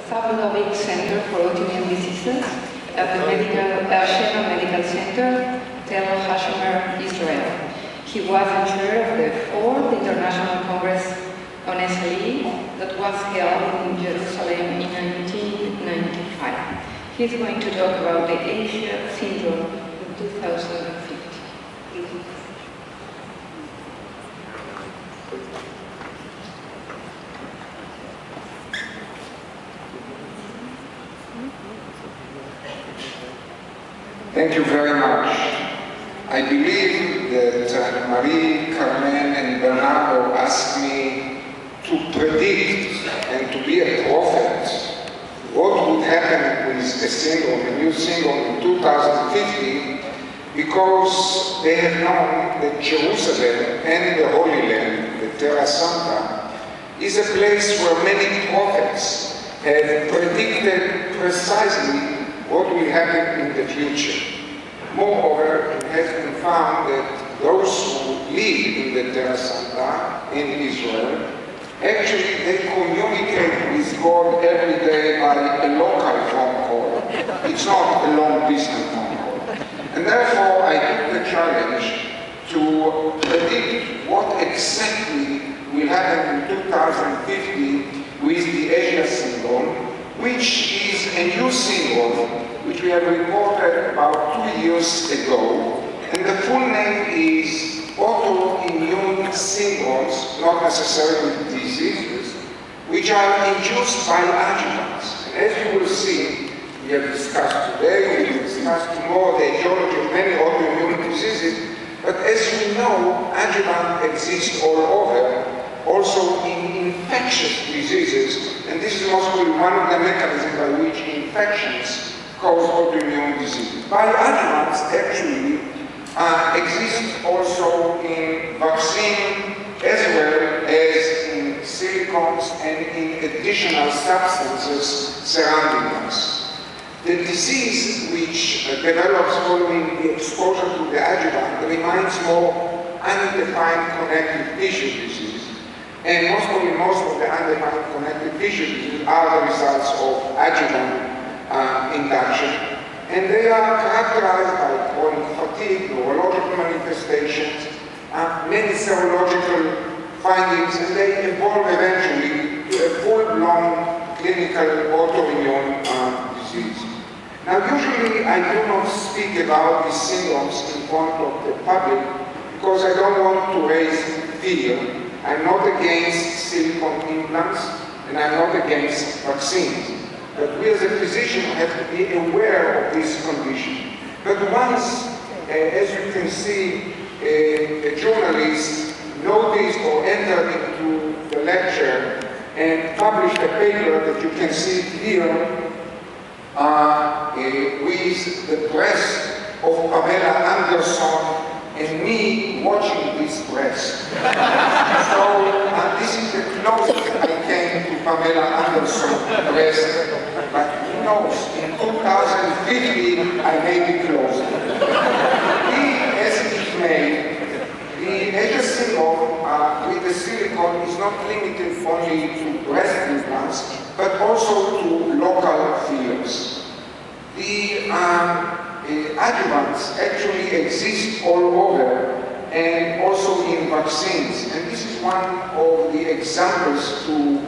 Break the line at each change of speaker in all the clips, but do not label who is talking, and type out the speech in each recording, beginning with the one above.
Subnovic Center for Autoimmune Diseases at the Sheba Medical Center, Tel Hashomer, Israel. He was in chair of the 4th International Congress on SLE that was held in Jerusalem in 1995. He's going to talk about the Asia syndrome in 2050.
Thank you very much. I believe that Marie, Carmen, and Bernardo asked me to predict and to be a prophet what would happen with a new syndrome in 2050, because they have known that Jerusalem and the Holy Land, the Terra Santa, is a place where many prophets have predicted precisely what will happen in the future. Moreover, it has been found that those who live in the Terra Santa in Israel, actually they communicate with God every day by a local phone call. It's not a long-distance phone call. And therefore, I took the challenge to predict what exactly will happen in 2050 with the Asia syndrome, which is a new syndrome which we have reported about 2 years ago. And the full name is autoimmune syndromes, not necessarily diseases, which are induced by adjuvants. And as you will see, we have discussed today, we will discuss tomorrow the etiology of many autoimmune diseases, but as you know, adjuvant exists all over, also in infectious diseases, and this is mostly one of the mechanisms by which infections cause autoimmune diseases. Bioadjuvants actually exist also in vaccine as well as in silicones and in additional substances surrounding us. The disease which develops following the exposure to the adjuvant reminds more undefined connective tissue disease. And most of the undefined connective tissue diseases are the results of adjuvant induction. And they are characterized by chronic fatigue, neurological manifestations, many serological findings, and they evolve eventually to a full-blown clinical autoimmune disease. Now, usually I do not speak about these syndromes in front of the public because I don't want to raise fear. I'm not against silicone implants, and I'm not against vaccines. But we as a physician have to be aware of this condition. But once, as you can see, a journalist noticed or entered into the lecture and published a paper that you can see here with the breast of Pamela Anderson and me watching this breast. So this is the closest I came to Pamela Anderson's breast, but who knows, in 2050 I may be closer. As it may, the Asia syndrome with the silicone is not limited only to breast implants, but also to local fillers. The adjuvants actually exist all over and also in vaccines. And this is one of the examples to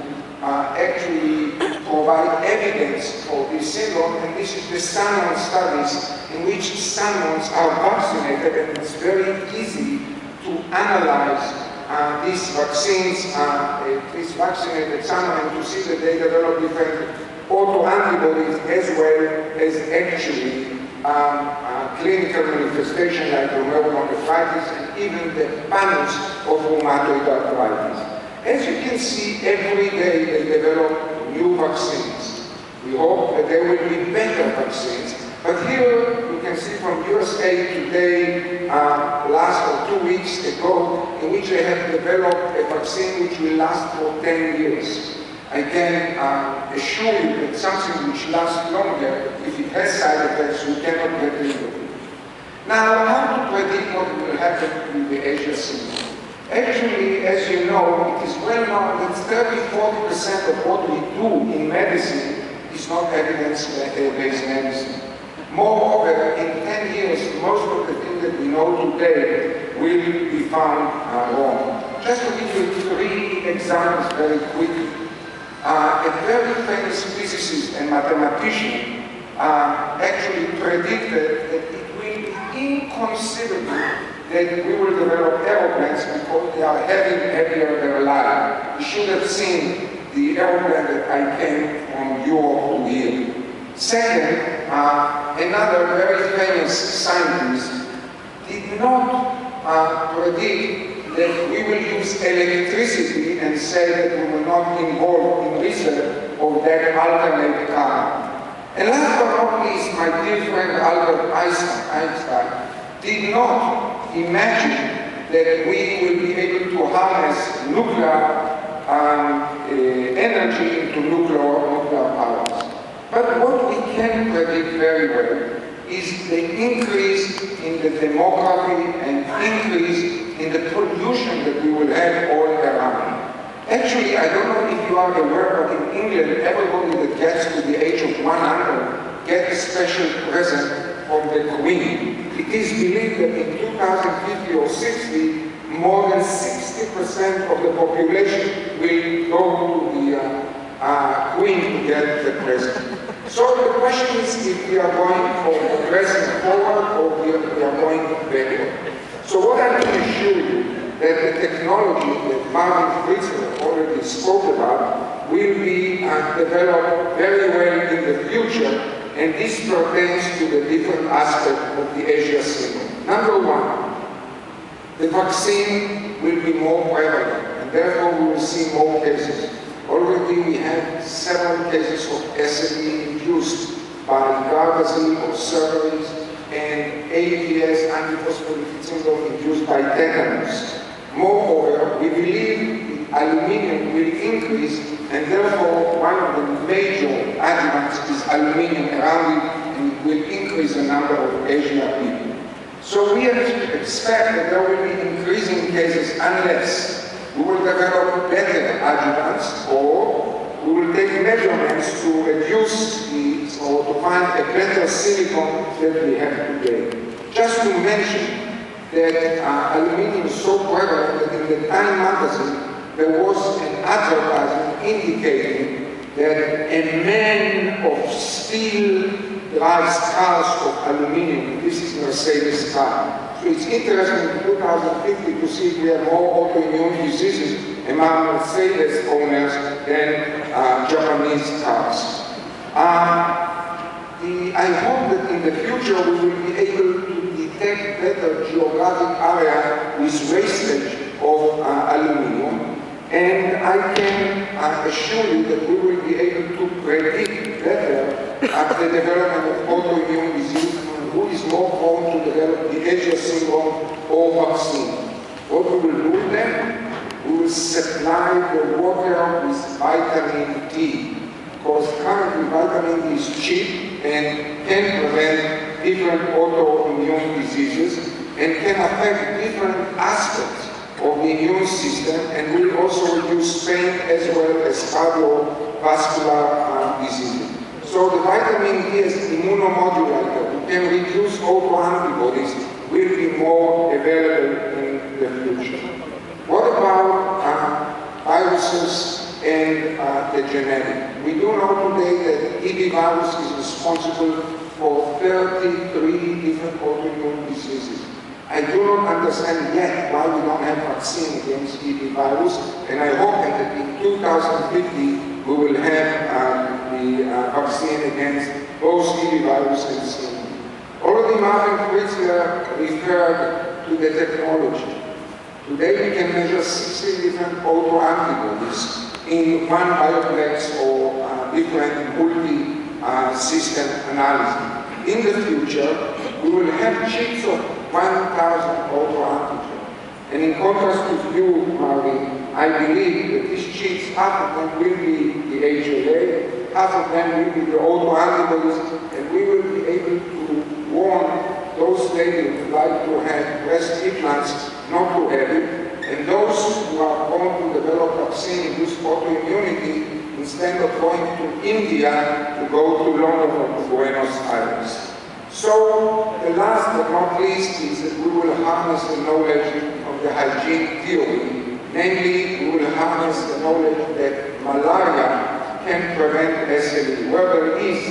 actually provide evidence for this syndrome. And this is the salmon studies in which salmons are vaccinated, and it's very easy to analyze these vaccines, these vaccinated salmon, and to see that they develop different autoantibodies as well as actually clinical manifestation like rheumatoid and even the panels of rheumatoid arthritis. As you can see, every day they develop new vaccines. We hope that there will be better vaccines. But here you can see from USA Today last 2 weeks ago, in which they have developed a vaccine which will last for 10 years. I can assure you that something which lasts longer, if it has side effects, we cannot get rid of it. Now, how to predict what will happen with the Asia syndrome? Actually, as you know, it is well known that 30–40% of what we do in medicine is not evidence-based medicine. Moreover, in 10 years, most of the things that we know today will be found wrong. Just to give you 3 examples very quickly. A very famous physicist and mathematician actually predicted that it will be inconceivable that we will develop aeroplanes because they are heavier than light. You should have seen the aeroplane that I came from Europe to here. Second, another very famous scientist did not predict that we will use electricity and say that we will not involve in research of that alternate current. And last but not least, my dear friend Albert Einstein did not imagine that we will be able to harness nuclear energy into nuclear powers. But what we can predict very well is the increase in the demography and increase in the pollution that we will have all around. Actually, I don't know if you are aware, but in England, everybody that gets to the age of 100 gets a special present from the Queen. It is believed that in 2050 or 60, more than 60% of the population will go to the Queen to get the present. So the question is if we are going for progressing forward or we are going backward. So what I can assure you that the technology that Martin Fritzler already spoke about will be developed very well in the future, and this pertains to the different aspects of the Asia syndrome. Number one, the vaccine will be more prevalent, and therefore we will see more cases. Already we have several cases of SLE induced by Gardasil or surgeries and APS, antiphospholipid syndrome, induced by tetanus. Moreover, we believe aluminium will increase, and therefore one of the major adjuvants is aluminium around it, and it will increase the number of Asian people. So we expect that there will be increasing cases unless we will develop better adjuvants, or we will take measurements to reduce or to find a better silicon that we have today. Just to mention that aluminium is so prevalent that in the Time magazine there was an advertisement indicating that a man of steel drives cars of aluminium. This is Mercedes car. So it's interesting in 2050 to see if we have more autoimmune diseases among Mercedes owners than Japanese cars. I hope that in the future we will be able to detect better geographic area with wastage of aluminium. And I can assure you that we will be able to predict better the development of autoimmune disease and who is more prone to develop the Asia syndrome or vaccine. What we will do then, we will supply the water with vitamin D, because currently vitamin D is cheap and can prevent different autoimmune diseases and can affect different aspects of the immune system, and will also reduce pain as well as cardiovascular diseases. So the vitamin D as immunomodulator can reduce autoantibodies will be more available in the future. What about viruses and the genetic? We do know today that EB virus is responsible for 33 different autoimmune diseases. I do not understand yet why we don't have vaccine against EB virus, and I hope that in 2050 we will have the vaccine against both EB virus and CMV. Already Martin Fritzler referred to the technology. Today we can measure 60 different autoantibodies in one bioplex or different multi-system analysis. In the future, we will have chips of 1,000 autoantigens. And in contrast with you, Marvin, I believe that these chips, half of them will be the HLA, half of them will be the autoantibodies, and we will be able to warn those ladies who like to have breast implants not to have it, and those who are prone to develop vaccine-induced autoimmunity, in instead of going to India to go to London or to Buenos Aires. So the last but not least is that we will harness the knowledge of the hygiene theory. Namely, we will harness the knowledge that malaria can prevent SLE. Where there is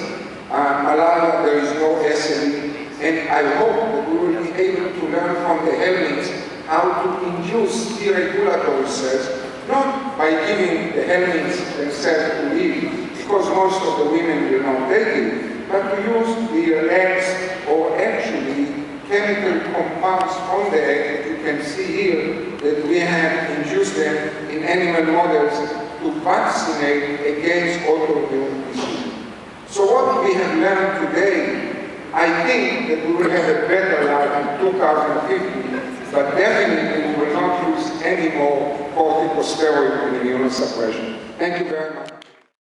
malaria, there is no SLE. And I hope that we will be able to learn from the helminths how to induce T regulatory cells, not by giving the helminths themselves to live, because most of the women will not take it, but to use their eggs or actually chemical compounds on the egg. You can see here that we have induced them in animal models to vaccinate against autoimmune disease. So what we have learned today, I think that we will have a better life in 2050, but definitely we will not use any more corticosteroid and immunosuppression. Thank you very much.